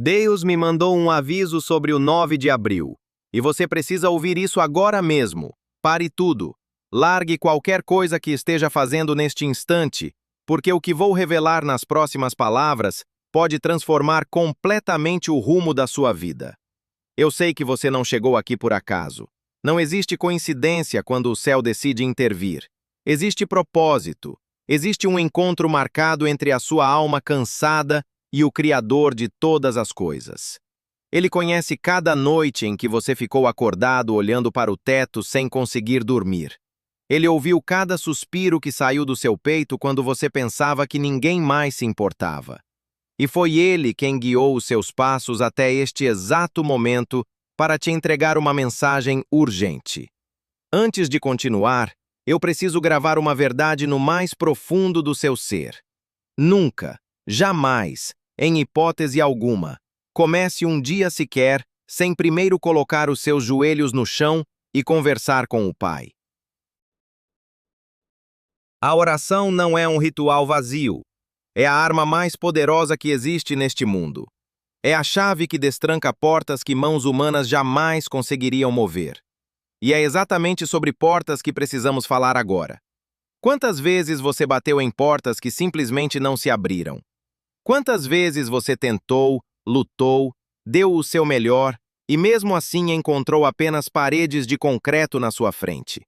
Deus me mandou um aviso sobre o 9 de abril. E você precisa ouvir isso agora mesmo. Pare tudo. Largue qualquer coisa que esteja fazendo neste instante, porque o que vou revelar nas próximas palavras pode transformar completamente o rumo da sua vida. Eu sei que você não chegou aqui por acaso. Não existe coincidência quando o céu decide intervir. Existe propósito. Existe um encontro marcado entre a sua alma cansada e o Criador de todas as coisas. Ele conhece cada noite em que você ficou acordado olhando para o teto sem conseguir dormir. Ele ouviu cada suspiro que saiu do seu peito quando você pensava que ninguém mais se importava. E foi ele quem guiou os seus passos até este exato momento para te entregar uma mensagem urgente. Antes de continuar, eu preciso gravar uma verdade no mais profundo do seu ser. Nunca, jamais, em hipótese alguma, comece um dia sequer sem primeiro colocar os seus joelhos no chão e conversar com o Pai. A oração não é um ritual vazio. É a arma mais poderosa que existe neste mundo. É a chave que destranca portas que mãos humanas jamais conseguiriam mover. E é exatamente sobre portas que precisamos falar agora. Quantas vezes você bateu em portas que simplesmente não se abriram? Quantas vezes você tentou, lutou, deu o seu melhor e mesmo assim encontrou apenas paredes de concreto na sua frente?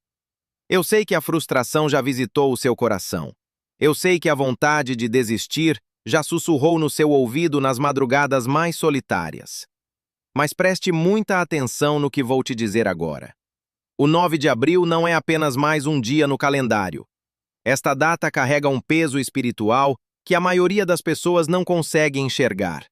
Eu sei que a frustração já visitou o seu coração. Eu sei que a vontade de desistir já sussurrou no seu ouvido nas madrugadas mais solitárias. Mas preste muita atenção no que vou te dizer agora. O 9 de abril não é apenas mais um dia no calendário. Esta data carrega um peso espiritual que a maioria das pessoas não consegue enxergar.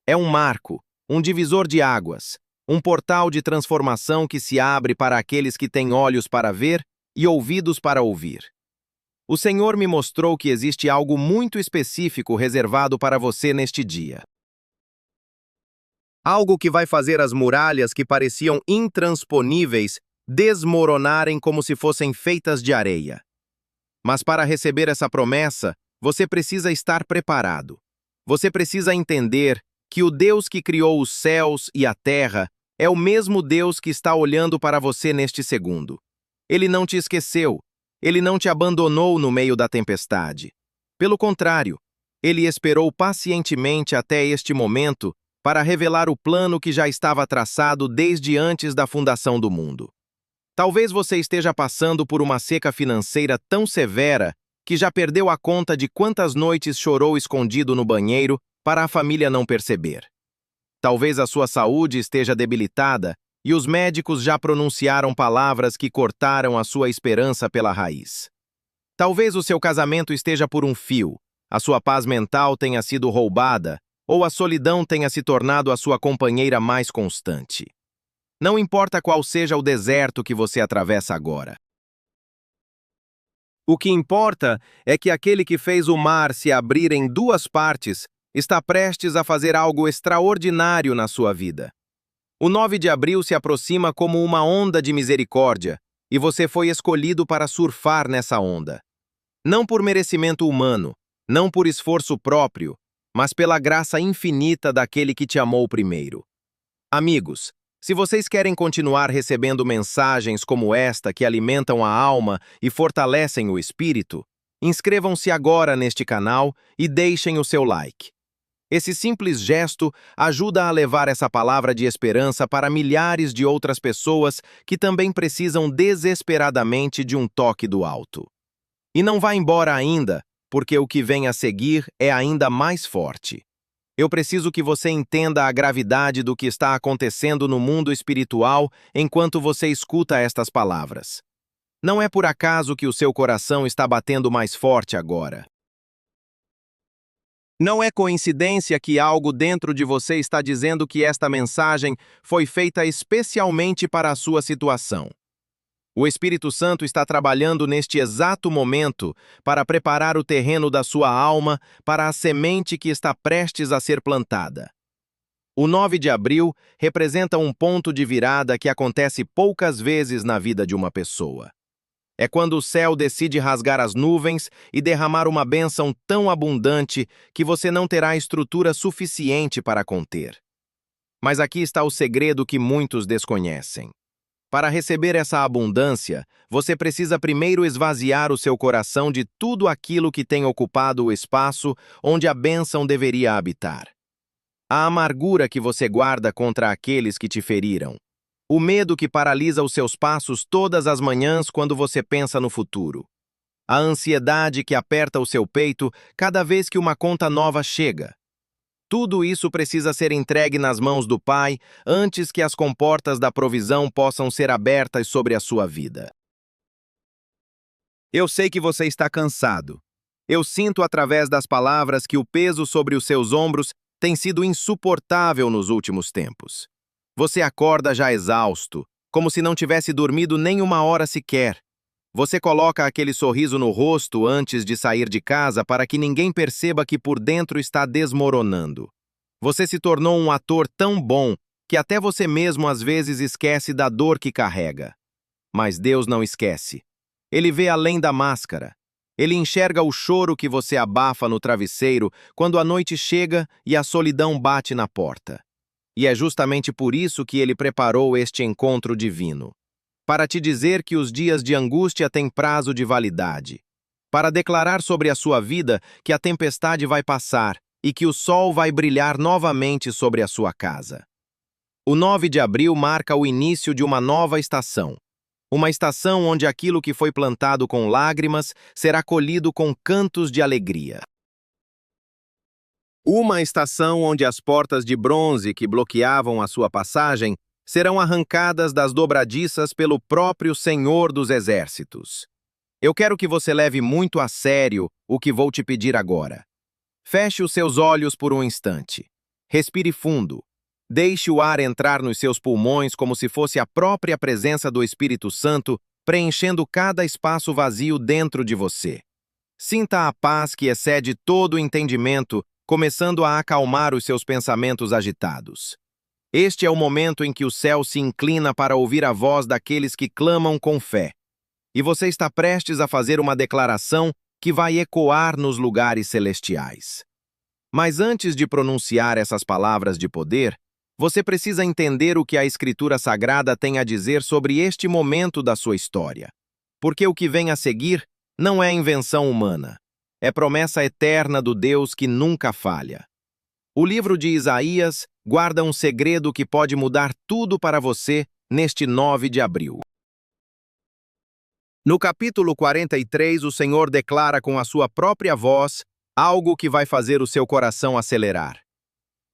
É um marco, um divisor de águas, um portal de transformação que se abre para aqueles que têm olhos para ver e ouvidos para ouvir. O Senhor me mostrou que existe algo muito específico reservado para você neste dia. Algo que vai fazer as muralhas que pareciam intransponíveis desmoronarem como se fossem feitas de areia. Mas para receber essa promessa, você precisa estar preparado. Você precisa entender que o Deus que criou os céus e a terra é o mesmo Deus que está olhando para você neste segundo. Ele não te esqueceu. Ele não te abandonou no meio da tempestade. Pelo contrário, ele esperou pacientemente até este momento para revelar o plano que já estava traçado desde antes da fundação do mundo. Talvez você esteja passando por uma seca financeira tão severa que já perdeu a conta de quantas noites chorou escondido no banheiro para a família não perceber. Talvez a sua saúde esteja debilitada e os médicos já pronunciaram palavras que cortaram a sua esperança pela raiz. Talvez o seu casamento esteja por um fio, a sua paz mental tenha sido roubada ou a solidão tenha se tornado a sua companheira mais constante. Não importa qual seja o deserto que você atravessa agora. O que importa é que aquele que fez o mar se abrir em duas partes está prestes a fazer algo extraordinário na sua vida. O 9 de abril se aproxima como uma onda de misericórdia, e você foi escolhido para surfar nessa onda. Não por merecimento humano, não por esforço próprio, mas pela graça infinita daquele que te amou primeiro. Amigos, se vocês querem continuar recebendo mensagens como esta que alimentam a alma e fortalecem o espírito, inscrevam-se agora neste canal e deixem o seu like. Esse simples gesto ajuda a levar essa palavra de esperança para milhares de outras pessoas que também precisam desesperadamente de um toque do alto. E não vá embora ainda, porque o que vem a seguir é ainda mais forte. Eu preciso que você entenda a gravidade do que está acontecendo no mundo espiritual enquanto você escuta estas palavras. Não é por acaso que o seu coração está batendo mais forte agora. Não é coincidência que algo dentro de você está dizendo que esta mensagem foi feita especialmente para a sua situação. O Espírito Santo está trabalhando neste exato momento para preparar o terreno da sua alma para a semente que está prestes a ser plantada. O 9 de abril representa um ponto de virada que acontece poucas vezes na vida de uma pessoa. É quando o céu decide rasgar as nuvens e derramar uma bênção tão abundante que você não terá estrutura suficiente para conter. Mas aqui está o segredo que muitos desconhecem. Para receber essa abundância, você precisa primeiro esvaziar o seu coração de tudo aquilo que tem ocupado o espaço onde a bênção deveria habitar. A amargura que você guarda contra aqueles que te feriram. O medo que paralisa os seus passos todas as manhãs quando você pensa no futuro. A ansiedade que aperta o seu peito cada vez que uma conta nova chega. Tudo isso precisa ser entregue nas mãos do Pai antes que as comportas da provisão possam ser abertas sobre a sua vida. Eu sei que você está cansado. Eu sinto através das palavras que o peso sobre os seus ombros tem sido insuportável nos últimos tempos. Você acorda já exausto, como se não tivesse dormido nem uma hora sequer. Você coloca aquele sorriso no rosto antes de sair de casa para que ninguém perceba que por dentro está desmoronando. Você se tornou um ator tão bom que até você mesmo às vezes esquece da dor que carrega. Mas Deus não esquece. Ele vê além da máscara. Ele enxerga o choro que você abafa no travesseiro quando a noite chega e a solidão bate na porta. E é justamente por isso que ele preparou este encontro divino. Para te dizer que os dias de angústia têm prazo de validade. Para declarar sobre a sua vida que a tempestade vai passar e que o sol vai brilhar novamente sobre a sua casa. O 9 de abril marca o início de uma nova estação. Uma estação onde aquilo que foi plantado com lágrimas será colhido com cantos de alegria. Uma estação onde as portas de bronze que bloqueavam a sua passagem serão arrancadas das dobradiças pelo próprio Senhor dos Exércitos. Eu quero que você leve muito a sério o que vou te pedir agora. Feche os seus olhos por um instante. Respire fundo. Deixe o ar entrar nos seus pulmões como se fosse a própria presença do Espírito Santo preenchendo cada espaço vazio dentro de você. Sinta a paz que excede todo o entendimento, começando a acalmar os seus pensamentos agitados. Este é o momento em que o céu se inclina para ouvir a voz daqueles que clamam com fé. E você está prestes a fazer uma declaração que vai ecoar nos lugares celestiais. Mas antes de pronunciar essas palavras de poder, você precisa entender o que a Escritura Sagrada tem a dizer sobre este momento da sua história. Porque o que vem a seguir não é invenção humana. É promessa eterna do Deus que nunca falha. O livro de Isaías guarda um segredo que pode mudar tudo para você neste 9 de abril. No capítulo 43, o Senhor declara com a sua própria voz algo que vai fazer o seu coração acelerar.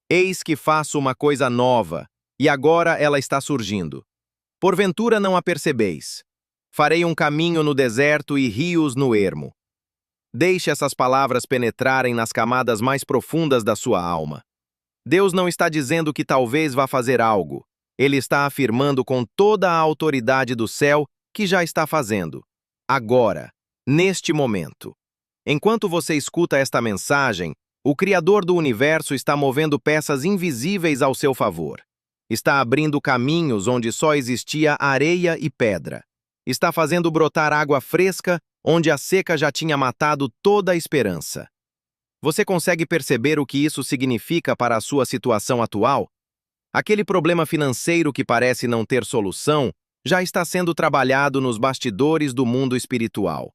Eis que faço uma coisa nova, e agora ela está surgindo. Porventura não a percebeis. Farei um caminho no deserto e rios no ermo. Deixe essas palavras penetrarem nas camadas mais profundas da sua alma. Deus não está dizendo que talvez vá fazer algo. Ele está afirmando com toda a autoridade do céu que já está fazendo. Agora, neste momento. Enquanto você escuta esta mensagem, o Criador do Universo está movendo peças invisíveis ao seu favor. Está abrindo caminhos onde só existia areia e pedra. Está fazendo brotar água fresca onde a seca já tinha matado toda a esperança. Você consegue perceber o que isso significa para a sua situação atual? Aquele problema financeiro que parece não ter solução já está sendo trabalhado nos bastidores do mundo espiritual.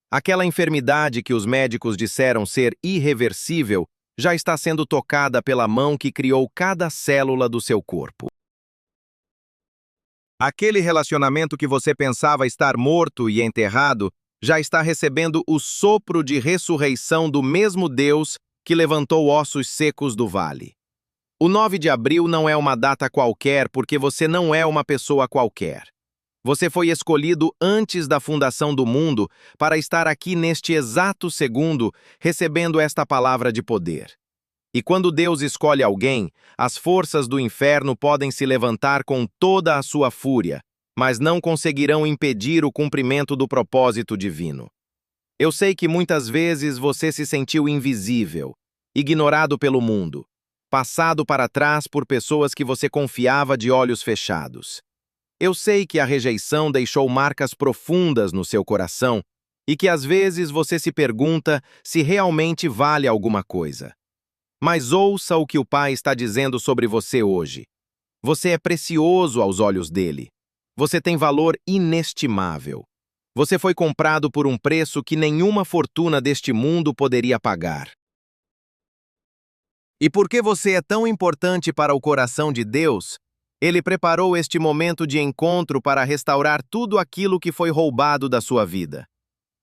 Aquela enfermidade que os médicos disseram ser irreversível já está sendo tocada pela mão que criou cada célula do seu corpo. Aquele relacionamento que você pensava estar morto e enterrado já está recebendo o sopro de ressurreição do mesmo Deus que levantou ossos secos do vale. O 9 de abril não é uma data qualquer porque você não é uma pessoa qualquer. Você foi escolhido antes da fundação do mundo para estar aqui neste exato segundo, recebendo esta palavra de poder. E quando Deus escolhe alguém, as forças do inferno podem se levantar com toda a sua fúria, mas não conseguirão impedir o cumprimento do propósito divino. Eu sei que muitas vezes você se sentiu invisível, ignorado pelo mundo, passado para trás por pessoas que você confiava de olhos fechados. Eu sei que a rejeição deixou marcas profundas no seu coração e que às vezes você se pergunta se realmente vale alguma coisa. Mas ouça o que o Pai está dizendo sobre você hoje. Você é precioso aos olhos dele. Você tem valor inestimável. Você foi comprado por um preço que nenhuma fortuna deste mundo poderia pagar. E porque você é tão importante para o coração de Deus, Ele preparou este momento de encontro para restaurar tudo aquilo que foi roubado da sua vida.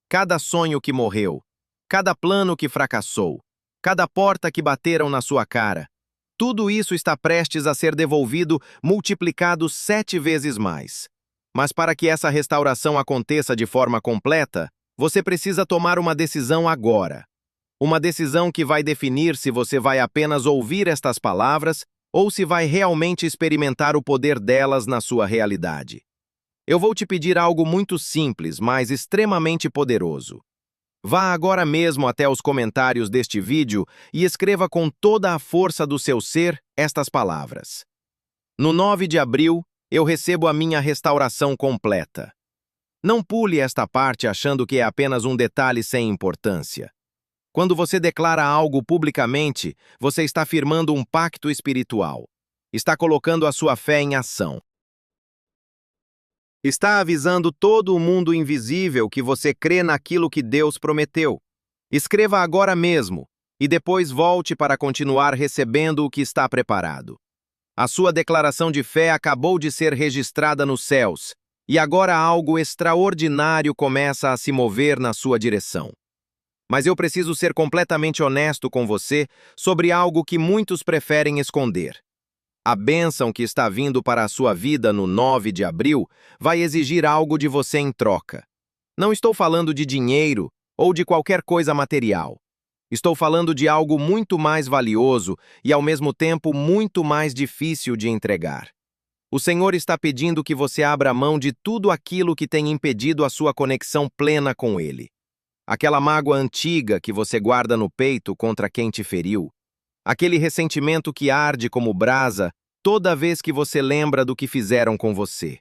Cada sonho que morreu, cada plano que fracassou, cada porta que bateram na sua cara, tudo isso está prestes a ser devolvido, multiplicado 7 vezes mais. Mas para que essa restauração aconteça de forma completa, você precisa tomar uma decisão agora. Uma decisão que vai definir se você vai apenas ouvir estas palavras ou se vai realmente experimentar o poder delas na sua realidade. Eu vou te pedir algo muito simples, mas extremamente poderoso. Vá agora mesmo até os comentários deste vídeo e escreva com toda a força do seu ser estas palavras. No 9 de abril, eu recebo a minha restauração completa. Não pule esta parte achando que é apenas um detalhe sem importância. Quando você declara algo publicamente, você está firmando um pacto espiritual. Está colocando a sua fé em ação. Está avisando todo o mundo invisível que você crê naquilo que Deus prometeu. Escreva agora mesmo, e depois volte para continuar recebendo o que está preparado. A sua declaração de fé acabou de ser registrada nos céus, e agora algo extraordinário começa a se mover na sua direção. Mas eu preciso ser completamente honesto com você sobre algo que muitos preferem esconder. A bênção que está vindo para a sua vida no 9 de abril vai exigir algo de você em troca. Não estou falando de dinheiro ou de qualquer coisa material. Estou falando de algo muito mais valioso e, ao mesmo tempo, muito mais difícil de entregar. O Senhor está pedindo que você abra mão de tudo aquilo que tem impedido a sua conexão plena com Ele. Aquela mágoa antiga que você guarda no peito contra quem te feriu. Aquele ressentimento que arde como brasa toda vez que você lembra do que fizeram com você.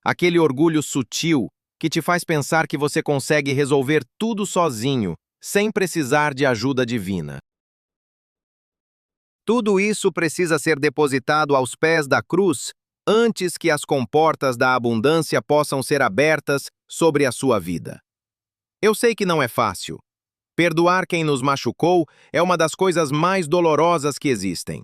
Aquele orgulho sutil que te faz pensar que você consegue resolver tudo sozinho, sem precisar de ajuda divina. Tudo isso precisa ser depositado aos pés da cruz antes que as comportas da abundância possam ser abertas sobre a sua vida. Eu sei que não é fácil. Perdoar quem nos machucou é uma das coisas mais dolorosas que existem.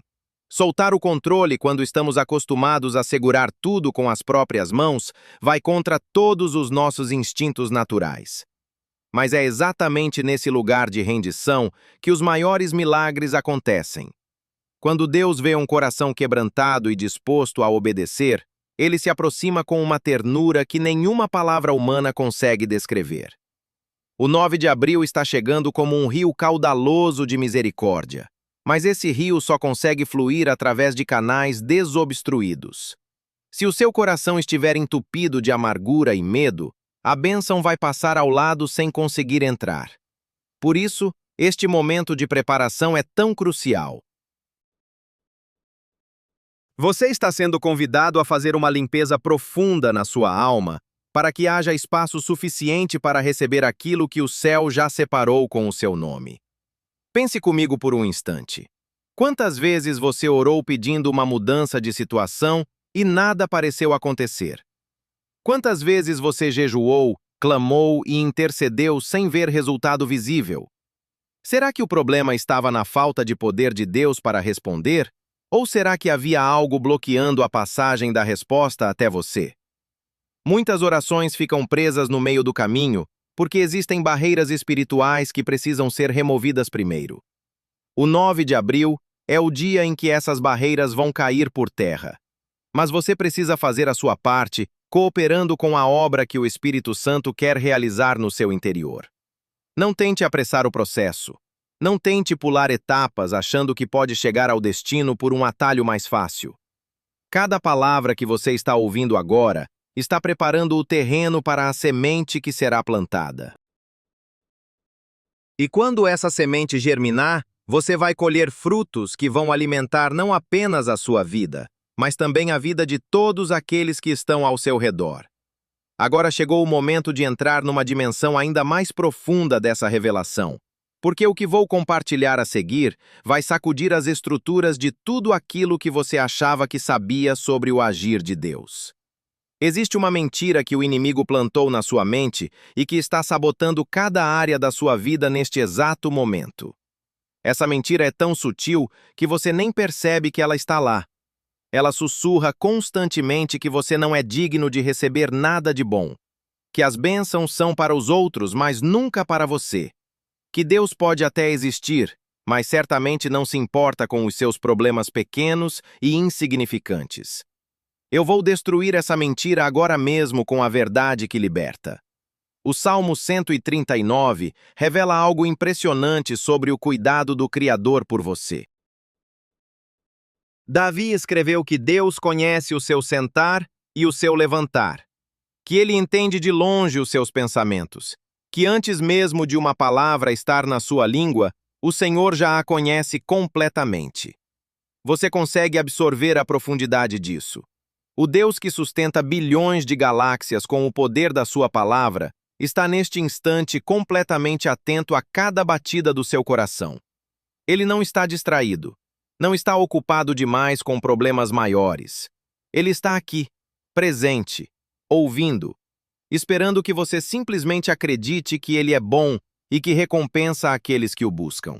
Soltar o controle quando estamos acostumados a segurar tudo com as próprias mãos vai contra todos os nossos instintos naturais. Mas é exatamente nesse lugar de rendição que os maiores milagres acontecem. Quando Deus vê um coração quebrantado e disposto a obedecer, Ele se aproxima com uma ternura que nenhuma palavra humana consegue descrever. O 9 de abril está chegando como um rio caudaloso de misericórdia, mas esse rio só consegue fluir através de canais desobstruídos. Se o seu coração estiver entupido de amargura e medo, a bênção vai passar ao lado sem conseguir entrar. Por isso, este momento de preparação é tão crucial. Você está sendo convidado a fazer uma limpeza profunda na sua alma, para que haja espaço suficiente para receber aquilo que o céu já separou com o seu nome. Pense comigo por um instante. Quantas vezes você orou pedindo uma mudança de situação e nada pareceu acontecer? Quantas vezes você jejuou, clamou e intercedeu sem ver resultado visível? Será que o problema estava na falta de poder de Deus para responder? Ou será que havia algo bloqueando a passagem da resposta até você? Muitas orações ficam presas no meio do caminho porque existem barreiras espirituais que precisam ser removidas primeiro. O 9 de abril é o dia em que essas barreiras vão cair por terra. Mas você precisa fazer a sua parte, cooperando com a obra que o Espírito Santo quer realizar no seu interior. Não tente apressar o processo. Não tente pular etapas achando que pode chegar ao destino por um atalho mais fácil. Cada palavra que você está ouvindo agora está preparando o terreno para a semente que será plantada. E quando essa semente germinar, você vai colher frutos que vão alimentar não apenas a sua vida, mas também a vida de todos aqueles que estão ao seu redor. Agora chegou o momento de entrar numa dimensão ainda mais profunda dessa revelação, porque o que vou compartilhar a seguir vai sacudir as estruturas de tudo aquilo que você achava que sabia sobre o agir de Deus. Existe uma mentira que o inimigo plantou na sua mente e que está sabotando cada área da sua vida neste exato momento. Essa mentira é tão sutil que você nem percebe que ela está lá. Ela sussurra constantemente que você não é digno de receber nada de bom, que as bênçãos são para os outros, mas nunca para você, que Deus pode até existir, mas certamente não se importa com os seus problemas pequenos e insignificantes. Eu vou destruir essa mentira agora mesmo com a verdade que liberta. O Salmo 139 revela algo impressionante sobre o cuidado do Criador por você. Davi escreveu que Deus conhece o seu sentar e o seu levantar, que ele entende de longe os seus pensamentos, que antes mesmo de uma palavra estar na sua língua, o Senhor já a conhece completamente. Você consegue absorver a profundidade disso. O Deus que sustenta bilhões de galáxias com o poder da sua palavra está neste instante completamente atento a cada batida do seu coração. Ele não está distraído. Não está ocupado demais com problemas maiores. Ele está aqui, presente, ouvindo, esperando que você simplesmente acredite que ele é bom e que recompensa aqueles que o buscam.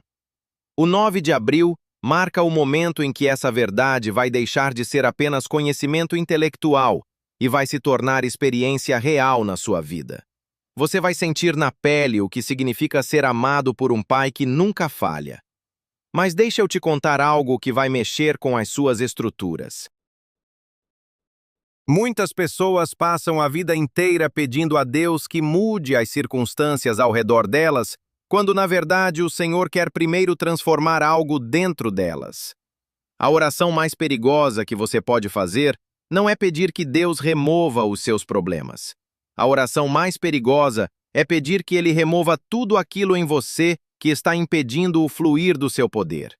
O 9 de abril marca o momento em que essa verdade vai deixar de ser apenas conhecimento intelectual e vai se tornar experiência real na sua vida. Você vai sentir na pele o que significa ser amado por um pai que nunca falha. Mas deixa eu te contar algo que vai mexer com as suas estruturas. Muitas pessoas passam a vida inteira pedindo a Deus que mude as circunstâncias ao redor delas, quando na verdade o Senhor quer primeiro transformar algo dentro delas. A oração mais perigosa que você pode fazer não é pedir que Deus remova os seus problemas. A oração mais perigosa é pedir que Ele remova tudo aquilo em você que está impedindo o fluir do seu poder.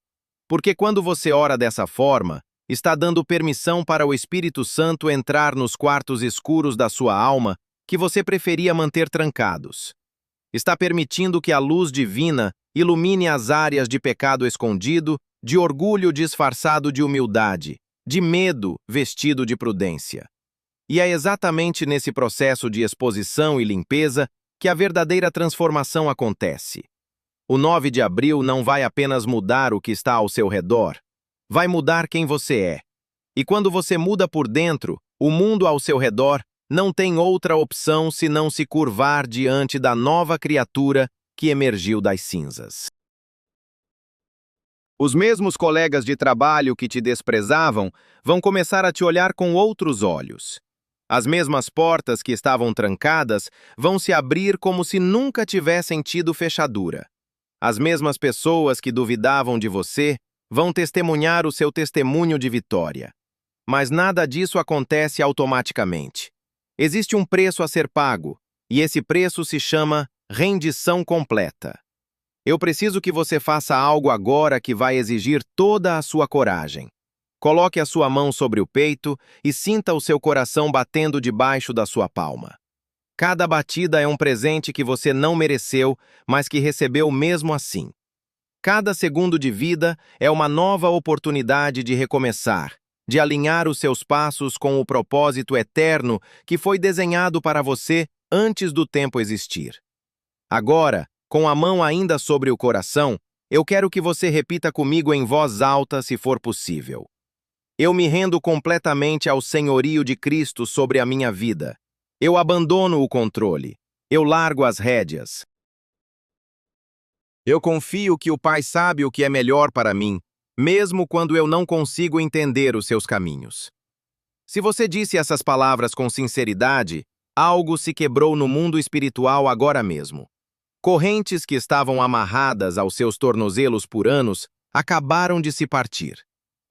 Porque quando você ora dessa forma, está dando permissão para o Espírito Santo entrar nos quartos escuros da sua alma que você preferia manter trancados. Está permitindo que a luz divina ilumine as áreas de pecado escondido, de orgulho disfarçado de humildade, de medo vestido de prudência. E é exatamente nesse processo de exposição e limpeza que a verdadeira transformação acontece. O 9 de abril não vai apenas mudar o que está ao seu redor, vai mudar quem você é. E quando você muda por dentro, o mundo ao seu redor não tem outra opção senão se curvar diante da nova criatura que emergiu das cinzas. Os mesmos colegas de trabalho que te desprezavam vão começar a te olhar com outros olhos. As mesmas portas que estavam trancadas vão se abrir como se nunca tivessem tido fechadura. As mesmas pessoas que duvidavam de você vão testemunhar o seu testemunho de vitória. Mas nada disso acontece automaticamente. Existe um preço a ser pago, e esse preço se chama rendição completa. Eu preciso que você faça algo agora que vai exigir toda a sua coragem. Coloque a sua mão sobre o peito e sinta o seu coração batendo debaixo da sua palma. Cada batida é um presente que você não mereceu, mas que recebeu mesmo assim. Cada segundo de vida é uma nova oportunidade de recomeçar, de alinhar os seus passos com o propósito eterno que foi desenhado para você antes do tempo existir. Agora, com a mão ainda sobre o coração, eu quero que você repita comigo em voz alta, se for possível. Eu me rendo completamente ao senhorio de Cristo sobre a minha vida. Eu abandono o controle. Eu largo as rédeas. Eu confio que o Pai sabe o que é melhor para mim, mesmo quando eu não consigo entender os seus caminhos. Se você disse essas palavras com sinceridade, algo se quebrou no mundo espiritual agora mesmo. Correntes que estavam amarradas aos seus tornozelos por anos acabaram de se partir.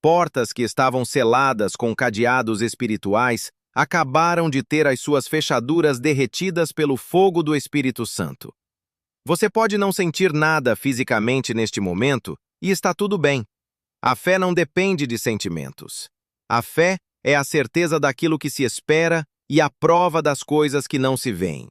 Portas que estavam seladas com cadeados espirituais acabaram de ter as suas fechaduras derretidas pelo fogo do Espírito Santo. Você pode não sentir nada fisicamente neste momento e está tudo bem. A fé não depende de sentimentos. A fé é a certeza daquilo que se espera e a prova das coisas que não se veem.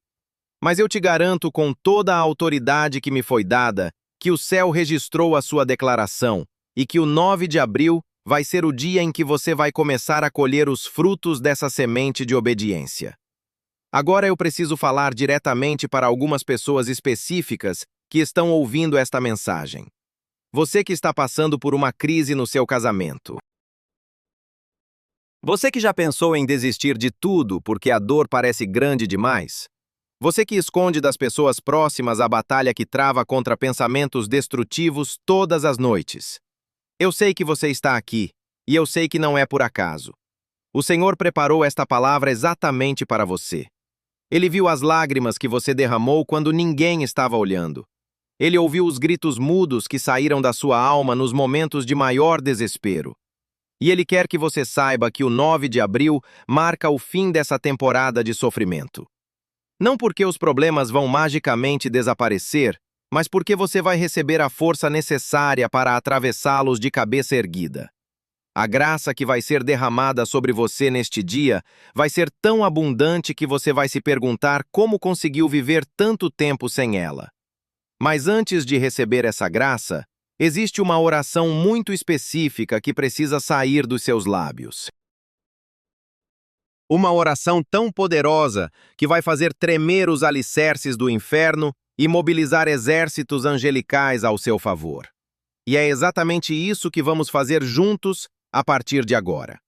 Mas eu te garanto com toda a autoridade que me foi dada que o céu registrou a sua declaração e que o 9 de abril vai ser o dia em que você vai começar a colher os frutos dessa semente de obediência. Agora eu preciso falar diretamente para algumas pessoas específicas que estão ouvindo esta mensagem. Você que está passando por uma crise no seu casamento. Você que já pensou em desistir de tudo porque a dor parece grande demais? Você que esconde das pessoas próximas a batalha que trava contra pensamentos destrutivos todas as noites. Eu sei que você está aqui, e eu sei que não é por acaso. O Senhor preparou esta palavra exatamente para você. Ele viu as lágrimas que você derramou quando ninguém estava olhando. Ele ouviu os gritos mudos que saíram da sua alma nos momentos de maior desespero. E Ele quer que você saiba que o 9 de abril marca o fim dessa temporada de sofrimento. Não porque os problemas vão magicamente desaparecer, mas porque você vai receber a força necessária para atravessá-los de cabeça erguida. A graça que vai ser derramada sobre você neste dia vai ser tão abundante que você vai se perguntar como conseguiu viver tanto tempo sem ela. Mas antes de receber essa graça, existe uma oração muito específica que precisa sair dos seus lábios. Uma oração tão poderosa que vai fazer tremer os alicerces do inferno e mobilizar exércitos angelicais ao seu favor. E é exatamente isso que vamos fazer juntos a partir de agora.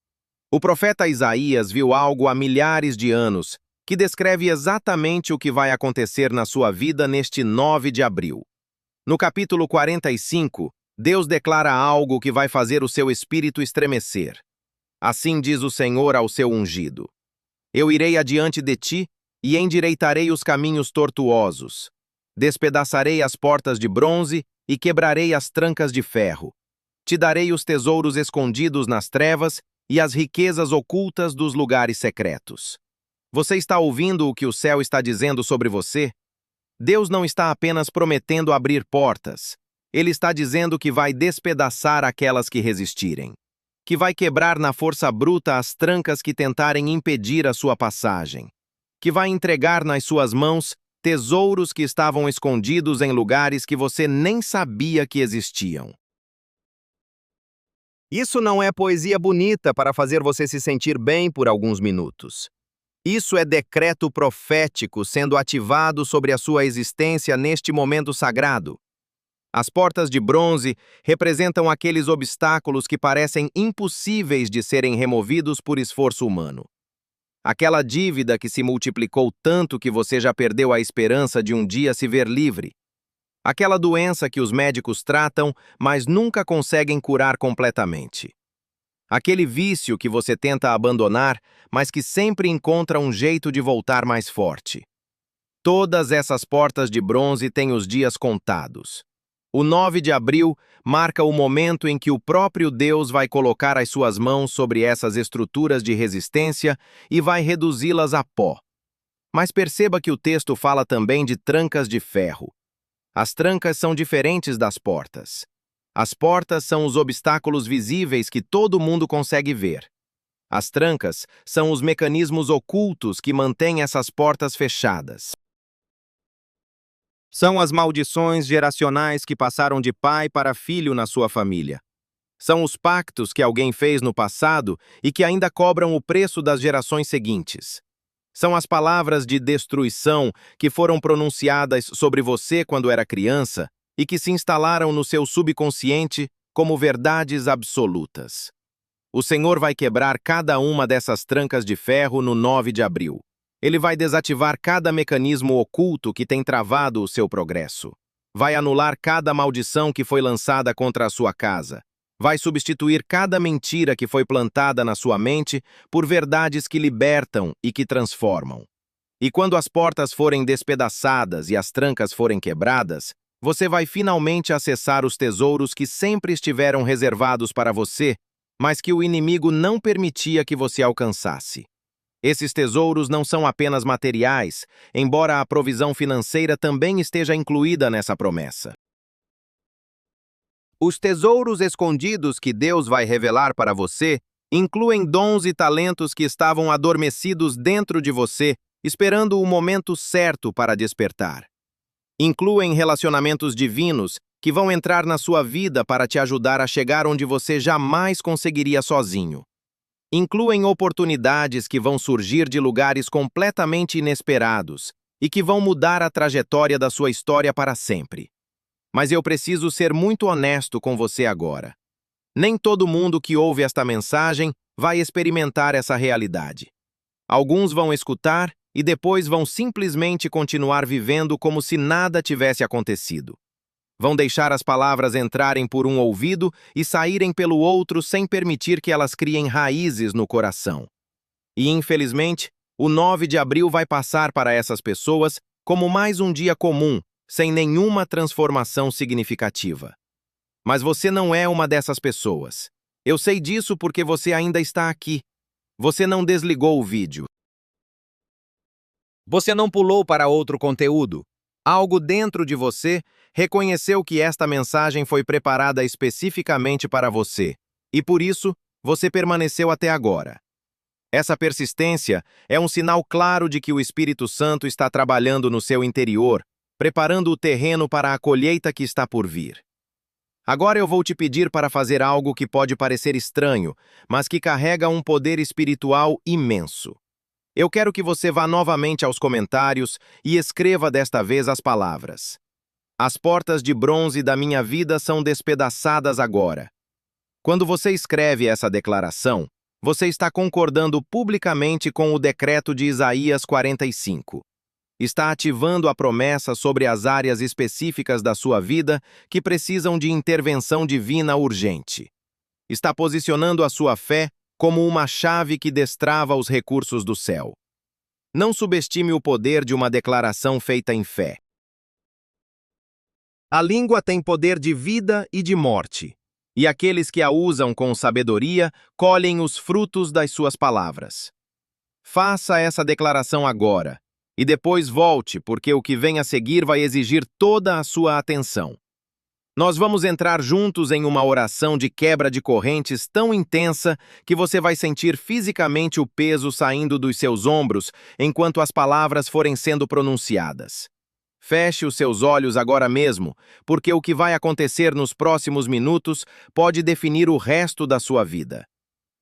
O profeta Isaías viu algo há milhares de anos que descreve exatamente o que vai acontecer na sua vida neste 9 de abril. No capítulo 45, Deus declara algo que vai fazer o seu espírito estremecer. Assim diz o Senhor ao seu ungido: Eu irei adiante de ti e endireitarei os caminhos tortuosos. Despedaçarei as portas de bronze e quebrarei as trancas de ferro. Te darei os tesouros escondidos nas trevas e as riquezas ocultas dos lugares secretos. Você está ouvindo o que o céu está dizendo sobre você? Deus não está apenas prometendo abrir portas. Ele está dizendo que vai despedaçar aquelas que resistirem, que vai quebrar na força bruta as trancas que tentarem impedir a sua passagem, que vai entregar nas suas mãos tesouros que estavam escondidos em lugares que você nem sabia que existiam. Isso não é poesia bonita para fazer você se sentir bem por alguns minutos. Isso é decreto profético sendo ativado sobre a sua existência neste momento sagrado. As portas de bronze representam aqueles obstáculos que parecem impossíveis de serem removidos por esforço humano. Aquela dívida que se multiplicou tanto que você já perdeu a esperança de um dia se ver livre. Aquela doença que os médicos tratam, mas nunca conseguem curar completamente. Aquele vício que você tenta abandonar, mas que sempre encontra um jeito de voltar mais forte. Todas essas portas de bronze têm os dias contados. O 9 de abril marca o momento em que o próprio Deus vai colocar as suas mãos sobre essas estruturas de resistência e vai reduzi-las a pó. Mas perceba que o texto fala também de trancas de ferro. As trancas são diferentes das portas. As portas são os obstáculos visíveis que todo mundo consegue ver. As trancas são os mecanismos ocultos que mantêm essas portas fechadas. São as maldições geracionais que passaram de pai para filho na sua família. São os pactos que alguém fez no passado e que ainda cobram o preço das gerações seguintes. São as palavras de destruição que foram pronunciadas sobre você quando era criança e que se instalaram no seu subconsciente como verdades absolutas. O Senhor vai quebrar cada uma dessas trancas de ferro no 9 de abril. Ele vai desativar cada mecanismo oculto que tem travado o seu progresso. Vai anular cada maldição que foi lançada contra a sua casa. Vai substituir cada mentira que foi plantada na sua mente por verdades que libertam e que transformam. E quando as portas forem despedaçadas e as trancas forem quebradas, você vai finalmente acessar os tesouros que sempre estiveram reservados para você, mas que o inimigo não permitia que você alcançasse. Esses tesouros não são apenas materiais, embora a provisão financeira também esteja incluída nessa promessa. Os tesouros escondidos que Deus vai revelar para você Incluem dons e talentos que estavam adormecidos dentro de você, esperando o momento certo para despertar. Incluem relacionamentos divinos que vão entrar na sua vida para te ajudar a chegar onde você jamais conseguiria sozinho. Incluem oportunidades que vão surgir de lugares completamente inesperados e que vão mudar a trajetória da sua história para sempre. Mas eu preciso ser muito honesto com você agora. Nem todo mundo que ouve esta mensagem vai experimentar essa realidade. Alguns vão escutar e depois vão simplesmente continuar vivendo como se nada tivesse acontecido. Vão deixar as palavras entrarem por um ouvido e saírem pelo outro sem permitir que elas criem raízes no coração. E, infelizmente, o 9 de abril vai passar para essas pessoas como mais um dia comum, sem nenhuma transformação significativa. Mas você não é uma dessas pessoas. Eu sei disso porque você ainda está aqui. Você não desligou o vídeo. Você não pulou para outro conteúdo. Algo dentro de você reconheceu que esta mensagem foi preparada especificamente para você, e por isso você permaneceu até agora. Essa persistência é um sinal claro de que o Espírito Santo está trabalhando no seu interior, preparando o terreno para a colheita que está por vir. Agora eu vou te pedir para fazer algo que pode parecer estranho, mas que carrega um poder espiritual imenso. Eu quero que você vá novamente aos comentários e escreva desta vez as palavras: as portas de bronze da minha vida são despedaçadas agora. Quando você escreve essa declaração, você está concordando publicamente com o decreto de Isaías 45. Está ativando a promessa sobre as áreas específicas da sua vida que precisam de intervenção divina urgente. Está posicionando a sua fé como uma chave que destrava os recursos do céu. Não subestime o poder de uma declaração feita em fé. A língua tem poder de vida e de morte, e aqueles que a usam com sabedoria colhem os frutos das suas palavras. Faça essa declaração agora, e depois volte, porque o que vem a seguir vai exigir toda a sua atenção. Nós vamos entrar juntos em uma oração de quebra de correntes tão intensa que você vai sentir fisicamente o peso saindo dos seus ombros enquanto as palavras forem sendo pronunciadas. Feche os seus olhos agora mesmo, porque o que vai acontecer nos próximos minutos pode definir o resto da sua vida.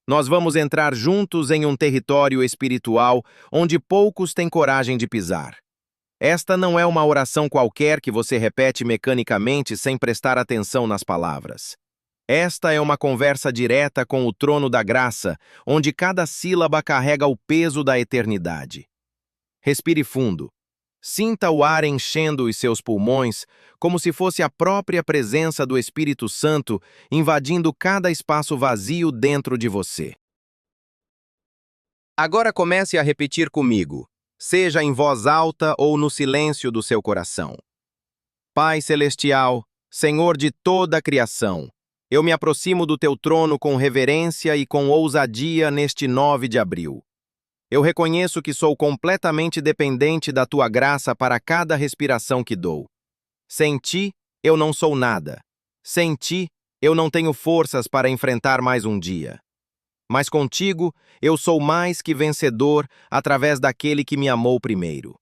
Nós vamos entrar juntos em um território espiritual onde poucos têm coragem de pisar. Esta não é uma oração qualquer que você repete mecanicamente sem prestar atenção nas palavras. Esta é uma conversa direta com o trono da graça, onde cada sílaba carrega o peso da eternidade. Respire fundo. Sinta o ar enchendo os seus pulmões, como se fosse a própria presença do Espírito Santo invadindo cada espaço vazio dentro de você. Agora comece a repetir comigo, seja em voz alta ou no silêncio do seu coração. Pai Celestial, Senhor de toda a criação, eu me aproximo do teu trono com reverência e com ousadia neste 9 de abril. Eu reconheço que sou completamente dependente da tua graça para cada respiração que dou. Sem ti, eu não sou nada. Sem ti, eu não tenho forças para enfrentar mais um dia. Mas contigo, eu sou mais que vencedor através daquele que me amou primeiro.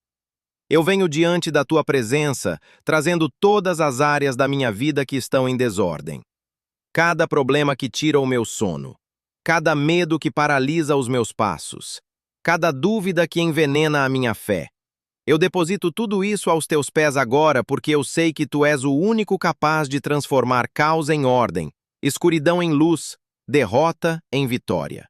Eu venho diante da tua presença, trazendo todas as áreas da minha vida que estão em desordem. Cada problema que tira o meu sono, cada medo que paralisa os meus passos, cada dúvida que envenena a minha fé. Eu deposito tudo isso aos teus pés agora porque eu sei que tu és o único capaz de transformar caos em ordem, escuridão em luz, derrota em vitória.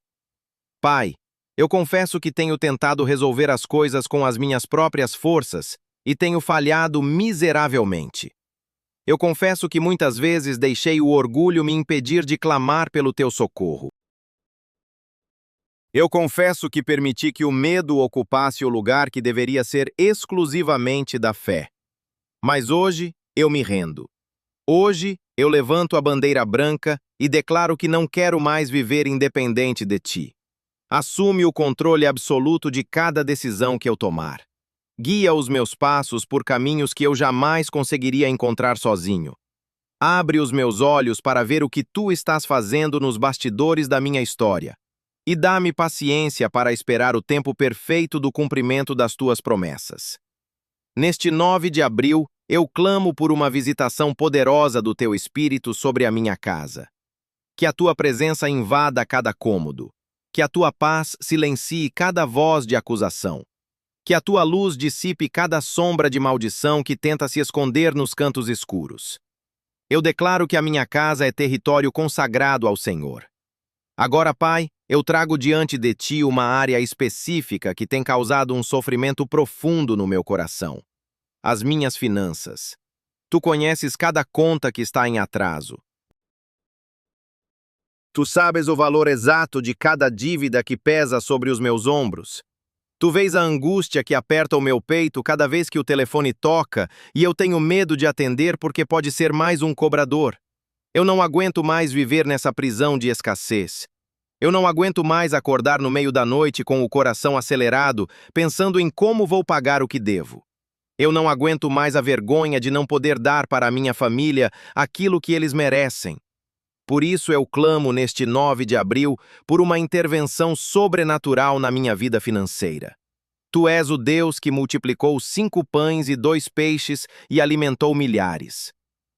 Pai, eu confesso que tenho tentado resolver as coisas com as minhas próprias forças e tenho falhado miseravelmente. Eu confesso que muitas vezes deixei o orgulho me impedir de clamar pelo teu socorro. Eu confesso que permiti que o medo ocupasse o lugar que deveria ser exclusivamente da fé. Mas hoje eu me rendo. Hoje eu levanto a bandeira branca e declaro que não quero mais viver independente de ti. Assume o controle absoluto de cada decisão que eu tomar. Guia os meus passos por caminhos que eu jamais conseguiria encontrar sozinho. Abre os meus olhos para ver o que tu estás fazendo nos bastidores da minha história. e dá-me paciência para esperar o tempo perfeito do cumprimento das tuas promessas. Neste 9 de abril, eu clamo por uma visitação poderosa do teu Espírito sobre a minha casa. Que a tua presença invada cada cômodo. Que a tua paz silencie cada voz de acusação. Que a tua luz dissipe cada sombra de maldição que tenta se esconder nos cantos escuros. Eu declaro que a minha casa é território consagrado ao Senhor. Agora, Pai, eu trago diante de ti uma área específica que tem causado um sofrimento profundo no meu coração. As minhas finanças. Tu conheces cada conta que está em atraso. Tu sabes o valor exato de cada dívida que pesa sobre os meus ombros. Tu vês a angústia que aperta o meu peito cada vez que o telefone toca e eu tenho medo de atender porque pode ser mais um cobrador. Eu não aguento mais viver nessa prisão de escassez. Eu não aguento mais acordar no meio da noite com o coração acelerado, pensando em como vou pagar o que devo. Eu não aguento mais a vergonha de não poder dar para a minha família aquilo que eles merecem. Por isso eu clamo neste 9 de abril por uma intervenção sobrenatural na minha vida financeira. Tu és o Deus que multiplicou 5 pães e 2 peixes e alimentou milhares.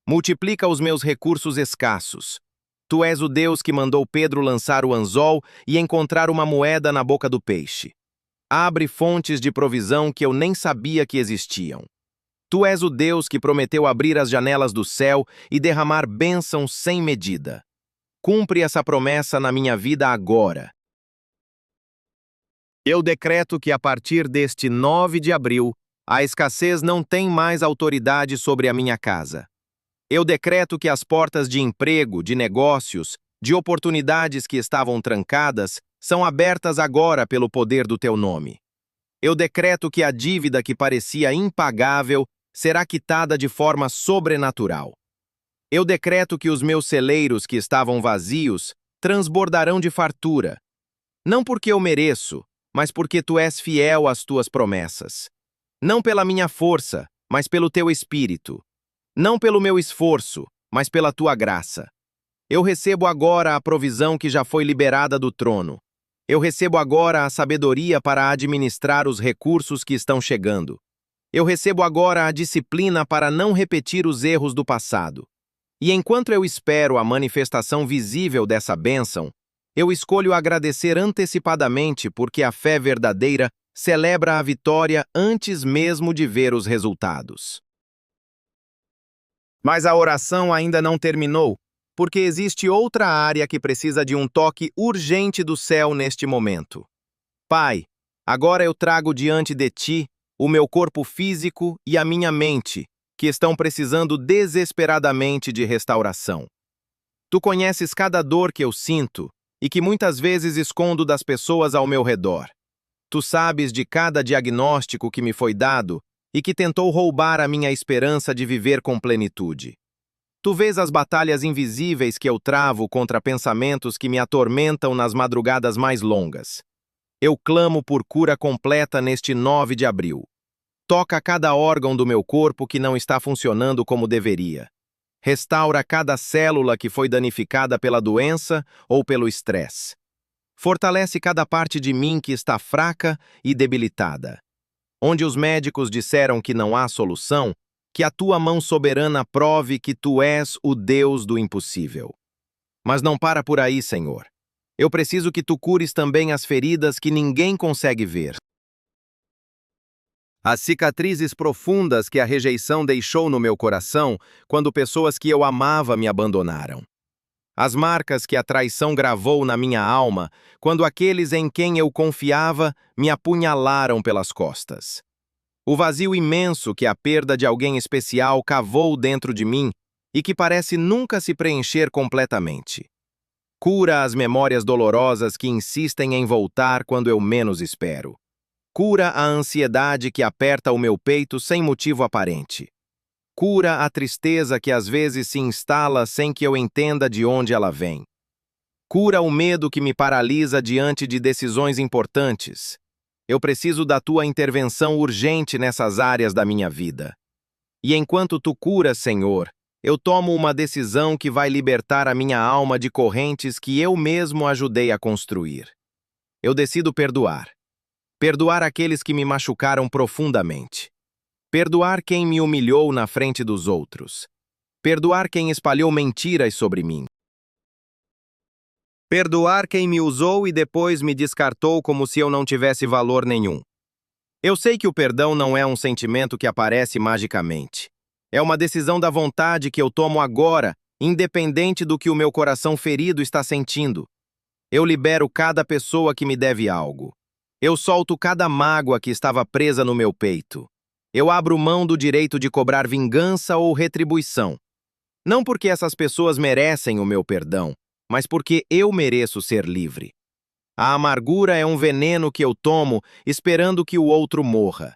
Multiplica os meus recursos escassos. Tu és o Deus que mandou Pedro lançar o anzol e encontrar uma moeda na boca do peixe. Abre fontes de provisão que eu nem sabia que existiam. Tu és o Deus que prometeu abrir as janelas do céu e derramar bênçãos sem medida. Cumpre essa promessa na minha vida agora. Eu decreto que a partir deste 9 de abril, a escassez não tem mais autoridade sobre a minha casa. Eu decreto que as portas de emprego, de negócios, de oportunidades que estavam trancadas, são abertas agora pelo poder do teu nome. Eu decreto que a dívida que parecia impagável será quitada de forma sobrenatural. Eu decreto que os meus celeiros que estavam vazios transbordarão de fartura. Não porque eu mereço, mas porque tu és fiel às tuas promessas. Não pela minha força, mas pelo teu espírito. Não pelo meu esforço, mas pela tua graça. Eu recebo agora a provisão que já foi liberada do trono. Eu recebo agora a sabedoria para administrar os recursos que estão chegando. Eu recebo agora a disciplina para não repetir os erros do passado. E enquanto eu espero a manifestação visível dessa bênção, eu escolho agradecer antecipadamente porque a fé verdadeira celebra a vitória antes mesmo de ver os resultados. Mas a oração ainda não terminou, porque existe outra área que precisa de um toque urgente do céu neste momento. Pai, agora eu trago diante de ti o meu corpo físico e a minha mente, que estão precisando desesperadamente de restauração. Tu conheces cada dor que eu sinto e que muitas vezes escondo das pessoas ao meu redor. Tu sabes de cada diagnóstico que me foi dado e que tentou roubar a minha esperança de viver com plenitude. Tu vês as batalhas invisíveis que eu travo contra pensamentos que me atormentam nas madrugadas mais longas. Eu clamo por cura completa neste 9 de abril. Toca cada órgão do meu corpo que não está funcionando como deveria. Restaura cada célula que foi danificada pela doença ou pelo estresse. Fortalece cada parte de mim que está fraca e debilitada. Onde os médicos disseram que não há solução, que a tua mão soberana prove que tu és o Deus do impossível. Mas não para por aí, Senhor. Eu preciso que tu cures também as feridas que ninguém consegue ver. As cicatrizes profundas que a rejeição deixou no meu coração quando pessoas que eu amava me abandonaram. As marcas que a traição gravou na minha alma quando aqueles em quem eu confiava me apunhalaram pelas costas. O vazio imenso que a perda de alguém especial cavou dentro de mim e que parece nunca se preencher completamente. Cura as memórias dolorosas que insistem em voltar quando eu menos espero. Cura a ansiedade que aperta o meu peito sem motivo aparente. Cura a tristeza que às vezes se instala sem que eu entenda de onde ela vem. Cura o medo que me paralisa diante de decisões importantes. Eu preciso da tua intervenção urgente nessas áreas da minha vida. E enquanto tu curas, Senhor, eu tomo uma decisão que vai libertar a minha alma de correntes que eu mesmo ajudei a construir. Eu decido perdoar. Perdoar aqueles que me machucaram profundamente. Perdoar quem me humilhou na frente dos outros. Perdoar quem espalhou mentiras sobre mim. Perdoar quem me usou e depois me descartou como se eu não tivesse valor nenhum. Eu sei que o perdão não é um sentimento que aparece magicamente. É uma decisão da vontade que eu tomo agora, independente do que o meu coração ferido está sentindo. Eu libero cada pessoa que me deve algo. Eu solto cada mágoa que estava presa no meu peito. Eu abro mão do direito de cobrar vingança ou retribuição. Não porque essas pessoas merecem o meu perdão, mas porque eu mereço ser livre. A amargura é um veneno que eu tomo esperando que o outro morra.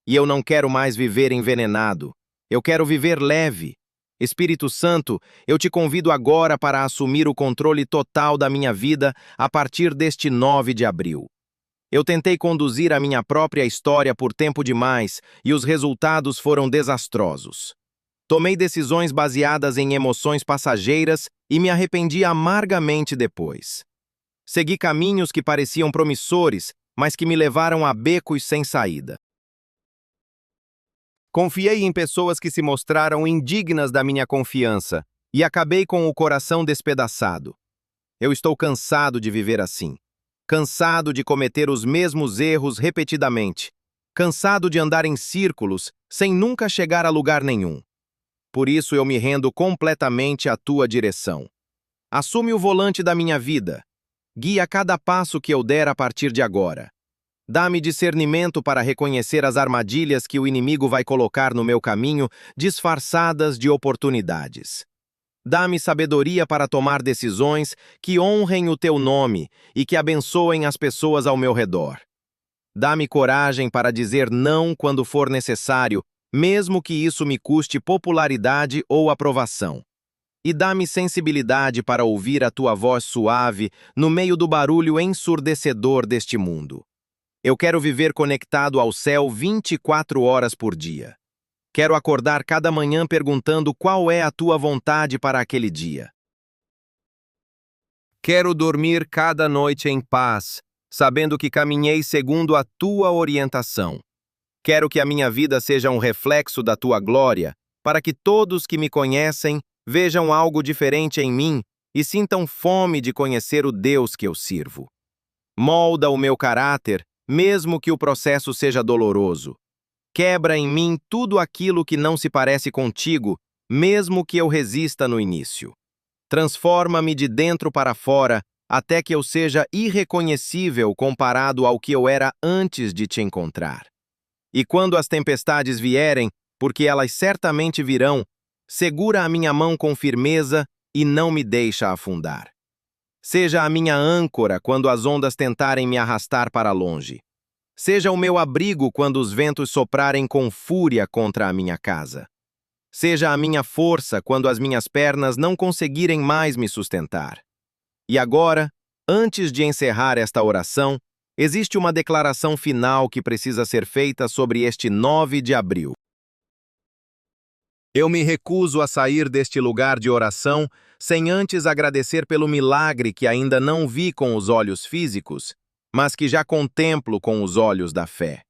E eu não quero mais viver envenenado. Eu quero viver leve. Espírito Santo, eu te convido agora para assumir o controle total da minha vida a partir deste 9 de abril. Eu tentei conduzir a minha própria história por tempo demais e os resultados foram desastrosos. Tomei decisões baseadas em emoções passageiras e me arrependi amargamente depois. Segui caminhos que pareciam promissores, mas que me levaram a becos sem saída. Confiei em pessoas que se mostraram indignas da minha confiança e acabei com o coração despedaçado. Eu estou cansado de viver assim. Cansado de cometer os mesmos erros repetidamente. Cansado de andar em círculos sem nunca chegar a lugar nenhum. Por isso eu me rendo completamente à tua direção. Assume o volante da minha vida. Guia cada passo que eu der a partir de agora. Dá-me discernimento para reconhecer as armadilhas que o inimigo vai colocar no meu caminho, disfarçadas de oportunidades. Dá-me sabedoria para tomar decisões que honrem o teu nome e que abençoem as pessoas ao meu redor. Dá-me coragem para dizer não quando for necessário, mesmo que isso me custe popularidade ou aprovação. E dá-me sensibilidade para ouvir a tua voz suave no meio do barulho ensurdecedor deste mundo. Eu quero viver conectado ao céu 24 horas por dia. Quero acordar cada manhã perguntando qual é a tua vontade para aquele dia. Quero dormir cada noite em paz, sabendo que caminhei segundo a tua orientação. Quero que a minha vida seja um reflexo da tua glória, para que todos que me conhecem vejam algo diferente em mim e sintam fome de conhecer o Deus que eu sirvo. Molda o meu caráter, mesmo que o processo seja doloroso. Quebra em mim tudo aquilo que não se parece contigo, mesmo que eu resista no início. Transforma-me de dentro para fora, até que eu seja irreconhecível comparado ao que eu era antes de te encontrar. E quando as tempestades vierem, porque elas certamente virão, segura a minha mão com firmeza e não me deixa afundar. Seja a minha âncora quando as ondas tentarem me arrastar para longe. Seja o meu abrigo quando os ventos soprarem com fúria contra a minha casa. Seja a minha força quando as minhas pernas não conseguirem mais me sustentar. E agora, antes de encerrar esta oração, existe uma declaração final que precisa ser feita sobre este 9 de abril. Eu me recuso a sair deste lugar de oração sem antes agradecer pelo milagre que ainda não vi com os olhos físicos, mas que já contemplo com os olhos da fé.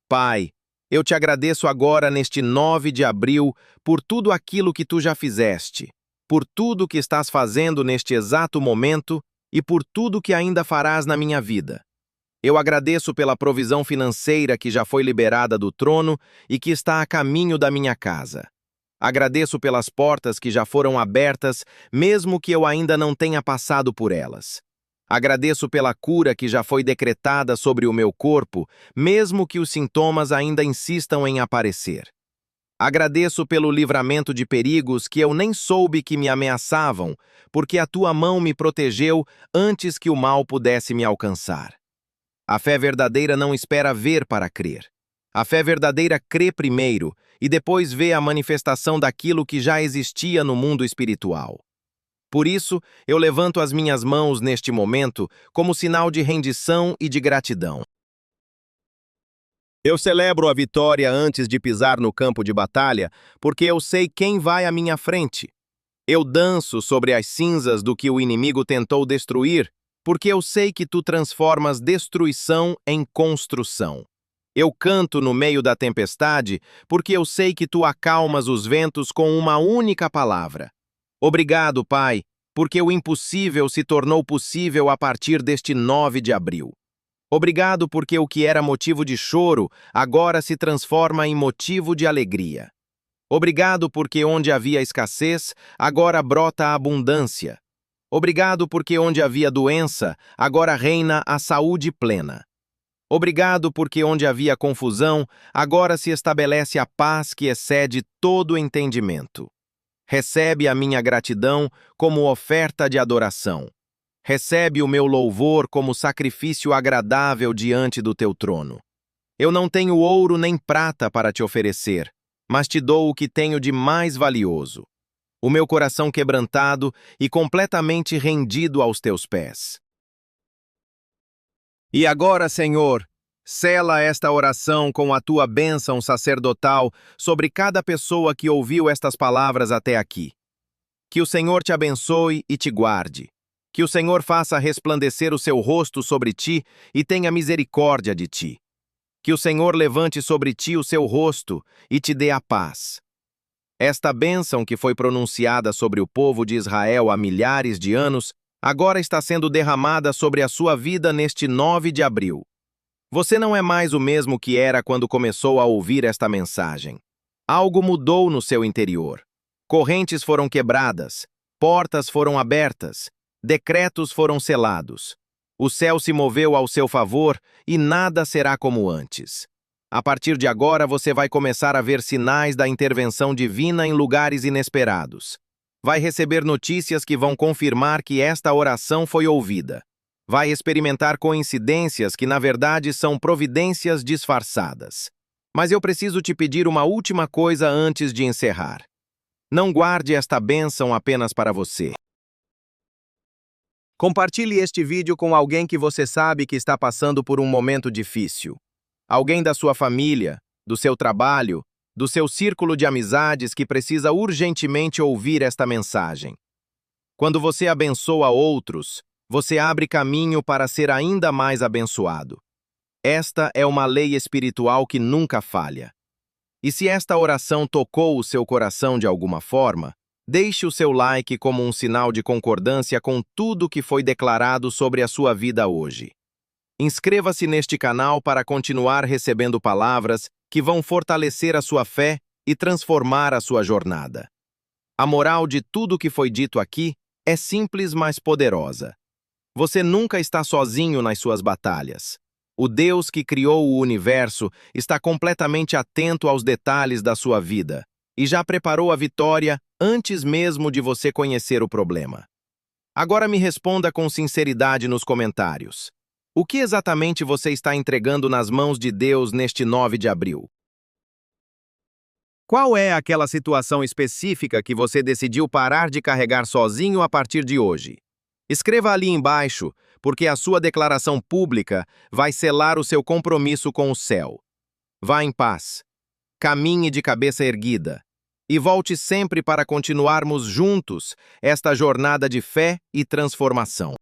Pai, eu te agradeço agora neste 9 de abril por tudo aquilo que tu já fizeste, por tudo que estás fazendo neste exato momento e por tudo que ainda farás na minha vida. Eu agradeço pela provisão financeira que já foi liberada do trono e que está a caminho da minha casa. Agradeço pelas portas que já foram abertas, mesmo que eu ainda não tenha passado por elas. Agradeço pela cura que já foi decretada sobre o meu corpo, mesmo que os sintomas ainda insistam em aparecer. Agradeço pelo livramento de perigos que eu nem soube que me ameaçavam, porque a tua mão me protegeu antes que o mal pudesse me alcançar. A fé verdadeira não espera ver para crer. A fé verdadeira crê primeiro e depois vê a manifestação daquilo que já existia no mundo espiritual. Por isso, eu levanto as minhas mãos neste momento como sinal de rendição e de gratidão. Eu celebro a vitória antes de pisar no campo de batalha, porque eu sei quem vai à minha frente. Eu danço sobre as cinzas do que o inimigo tentou destruir, porque eu sei que tu transformas destruição em construção. Eu canto no meio da tempestade, porque eu sei que tu acalmas os ventos com uma única palavra. Obrigado, Pai, porque o impossível se tornou possível a partir deste 9 de abril. Obrigado porque o que era motivo de choro agora se transforma em motivo de alegria. Obrigado porque onde havia escassez, agora brota a abundância. Obrigado porque onde havia doença, agora reina a saúde plena. Obrigado porque onde havia confusão, agora se estabelece a paz que excede todo entendimento. Recebe a minha gratidão como oferta de adoração. Recebe o meu louvor como sacrifício agradável diante do teu trono. Eu não tenho ouro nem prata para te oferecer, mas te dou o que tenho de mais valioso. O meu coração quebrantado e completamente rendido aos teus pés. E agora, Senhor, sela esta oração com a tua bênção sacerdotal sobre cada pessoa que ouviu estas palavras até aqui. Que o Senhor te abençoe e te guarde. Que o Senhor faça resplandecer o seu rosto sobre ti e tenha misericórdia de ti. Que o Senhor levante sobre ti o seu rosto e te dê a paz. Esta bênção que foi pronunciada sobre o povo de Israel há milhares de anos, agora está sendo derramada sobre a sua vida neste 9 de abril. Você não é mais o mesmo que era quando começou a ouvir esta mensagem. Algo mudou no seu interior. Correntes foram quebradas, portas foram abertas, decretos foram selados. O céu se moveu ao seu favor e nada será como antes. A partir de agora, você vai começar a ver sinais da intervenção divina em lugares inesperados. Vai receber notícias que vão confirmar que esta oração foi ouvida. Vai experimentar coincidências que, na verdade, são providências disfarçadas. Mas eu preciso te pedir uma última coisa antes de encerrar. Não guarde esta bênção apenas para você. Compartilhe este vídeo com alguém que você sabe que está passando por um momento difícil. Alguém da sua família, do seu trabalho, do seu círculo de amizades que precisa urgentemente ouvir esta mensagem. Quando você abençoa outros, você abre caminho para ser ainda mais abençoado. Esta é uma lei espiritual que nunca falha. E se esta oração tocou o seu coração de alguma forma, deixe o seu like como um sinal de concordância com tudo que foi declarado sobre a sua vida hoje. Inscreva-se neste canal para continuar recebendo palavras que vão fortalecer a sua fé e transformar a sua jornada. A moral de tudo que foi dito aqui é simples, mas poderosa. Você nunca está sozinho nas suas batalhas. O Deus que criou o universo está completamente atento aos detalhes da sua vida e já preparou a vitória antes mesmo de você conhecer o problema. Agora me responda com sinceridade nos comentários. O que exatamente você está entregando nas mãos de Deus neste 9 de abril? Qual é aquela situação específica que você decidiu parar de carregar sozinho a partir de hoje? Escreva ali embaixo, porque a sua declaração pública vai selar o seu compromisso com o céu. Vá em paz, caminhe de cabeça erguida e volte sempre para continuarmos juntos esta jornada de fé e transformação.